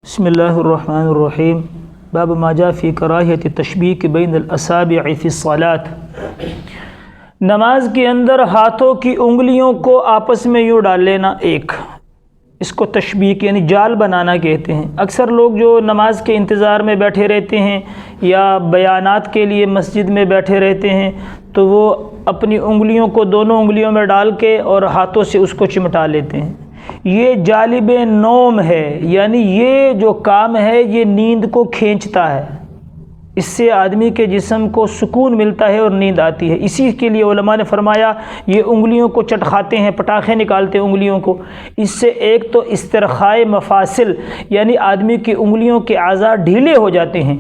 بسم اللہ الرحمن الرحیم باب ما جاء فی کراہیت التشبیک بین الاصابع فی الصلاۃ۔ نماز کے اندر ہاتھوں کی انگلیوں کو آپس میں یوں ڈال لینا، اس کو تشبیک یعنی جال بنانا کہتے ہیں۔ اکثر لوگ جو نماز کے انتظار میں بیٹھے رہتے ہیں یا بیانات کے لیے مسجد میں بیٹھے رہتے ہیں تو وہ اپنی انگلیوں کو دونوں انگلیوں میں ڈال کے اور ہاتھوں سے اس کو چمٹا لیتے ہیں۔ یہ جالب نوم ہے، یعنی یہ جو کام ہے یہ نیند کو کھینچتا ہے، اس سے آدمی کے جسم کو سکون ملتا ہے اور نیند آتی ہے۔ اسی کے لیے علماء نے فرمایا یہ انگلیوں کو چٹکھاتے ہیں، پٹاخے نکالتے ہیں انگلیوں کو، اس سے ایک تو استرخائے مفاصل یعنی آدمی کی انگلیوں کے اعضاء ڈھیلے ہو جاتے ہیں،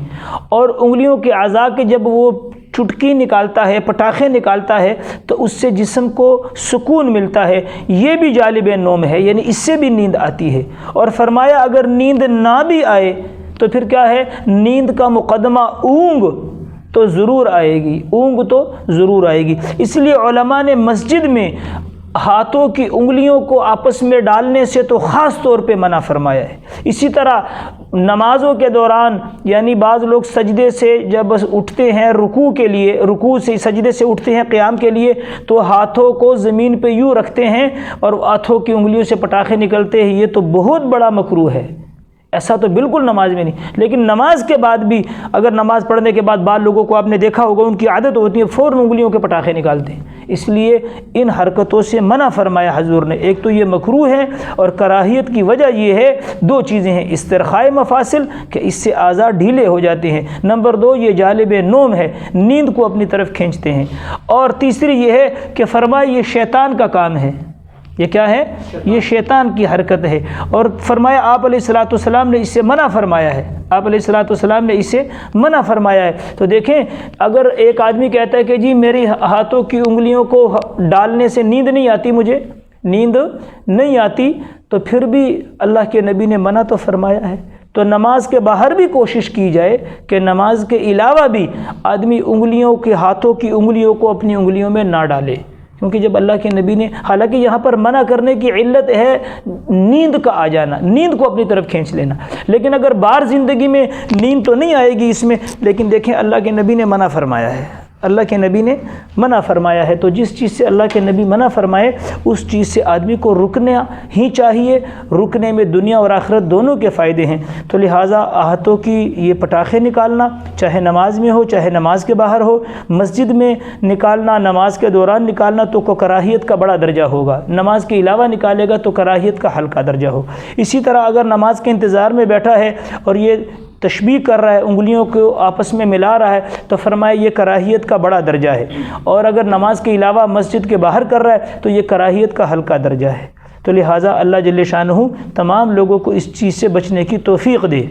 اور انگلیوں کے اعضاء کے جب وہ چٹکی نکالتا ہے، پٹاخے نکالتا ہے تو اس سے جسم کو سکون ملتا ہے۔ یہ بھی جالب نوم ہے، یعنی اس سے بھی نیند آتی ہے۔ اور فرمایا اگر نیند نہ بھی آئے تو پھر کیا ہے، نیند کا مقدمہ اونگ تو ضرور آئے گی، اونگ تو ضرور آئے گی۔ اس لیے علماء نے مسجد میں ہاتھوں کی انگلیوں کو آپس میں ڈالنے سے تو خاص طور پہ منع فرمایا ہے۔ اسی طرح نمازوں کے دوران یعنی بعض لوگ سجدے سے جب اٹھتے ہیں رکوع کے لیے، رکوع سے سجدے سے اٹھتے ہیں قیام کے لیے تو ہاتھوں کو زمین پہ یوں رکھتے ہیں اور ہاتھوں کی انگلیوں سے پٹاخے نکلتے ہیں، یہ تو بہت بڑا مکروہ ہے، ایسا تو بالکل نماز میں نہیں۔ لیکن نماز کے بعد بھی اگر نماز پڑھنے کے بعد بعض لوگوں کو آپ نے دیکھا ہوگا ان کی عادت ہوتی ہے فوراً انگلیوں کے پٹاخے نکالتے ہیں، اس لیے ان حرکتوں سے منع فرمایا حضور نے۔ ایک تو یہ مکروہ ہے اور کراہیت کی وجہ یہ ہے، دو چیزیں ہیں، استرخائے مفاصل کہ اس سے اعضاء ڈھیلے ہو جاتے ہیں، نمبر دو یہ جالب نوم ہے، نیند کو اپنی طرف کھینچتے ہیں، اور تیسری یہ ہے کہ فرمایا یہ شیطان کا کام ہے۔ یہ کیا ہے؟ یہ شیطان کی حرکت ہے، اور فرمایا آپ علیہ الصلوۃ والسلام نے اس سے منع فرمایا ہے، آپ علیہ الصلوۃ والسلام نے اس سے منع فرمایا ہے۔ تو دیکھیں اگر ایک آدمی کہتا ہے کہ جی میری ہاتھوں کی انگلیوں کو ڈالنے سے نیند نہیں آتی، مجھے نیند نہیں آتی، تو پھر بھی اللہ کے نبی نے منع تو فرمایا ہے۔ تو نماز کے باہر بھی کوشش کی جائے کہ نماز کے علاوہ بھی آدمی انگلیوں کے ہاتھوں کی انگلیوں کو اپنی انگلیوں میں نہ ڈالے، کیونکہ جب اللہ کے نبی نے، حالانکہ یہاں پر منع کرنے کی علت ہے نیند کا آ جانا، نیند کو اپنی طرف کھینچ لینا، لیکن اگر بار زندگی میں نیند تو نہیں آئے گی اس میں، لیکن دیکھیں اللہ کے نبی نے منع فرمایا ہے، اللہ کے نبی نے منع فرمایا ہے۔ تو جس چیز سے اللہ کے نبی منع فرمائے اس چیز سے آدمی کو رکنا ہی چاہیے، رکنے میں دنیا اور آخرت دونوں کے فائدے ہیں۔ تو لہٰذا ہاتھوں کی یہ پٹاخے نکالنا چاہے نماز میں ہو چاہے نماز کے باہر ہو، مسجد میں نکالنا، نماز کے دوران نکالنا تو کراہیت کا بڑا درجہ ہوگا، نماز کے علاوہ نکالے گا تو کراہیت کا ہلکا درجہ ہو۔ اسی طرح اگر نماز کے انتظار میں بیٹھا ہے اور یہ تشبیہ کر رہا ہے، انگلیوں کو آپس میں ملا رہا ہے، تو فرمایا یہ کراہیت کا بڑا درجہ ہے، اور اگر نماز کے علاوہ مسجد کے باہر کر رہا ہے تو یہ کراہیت کا ہلکا درجہ ہے۔ تو لہٰذا اللہ جل شانہ تمام لوگوں کو اس چیز سے بچنے کی توفیق دے۔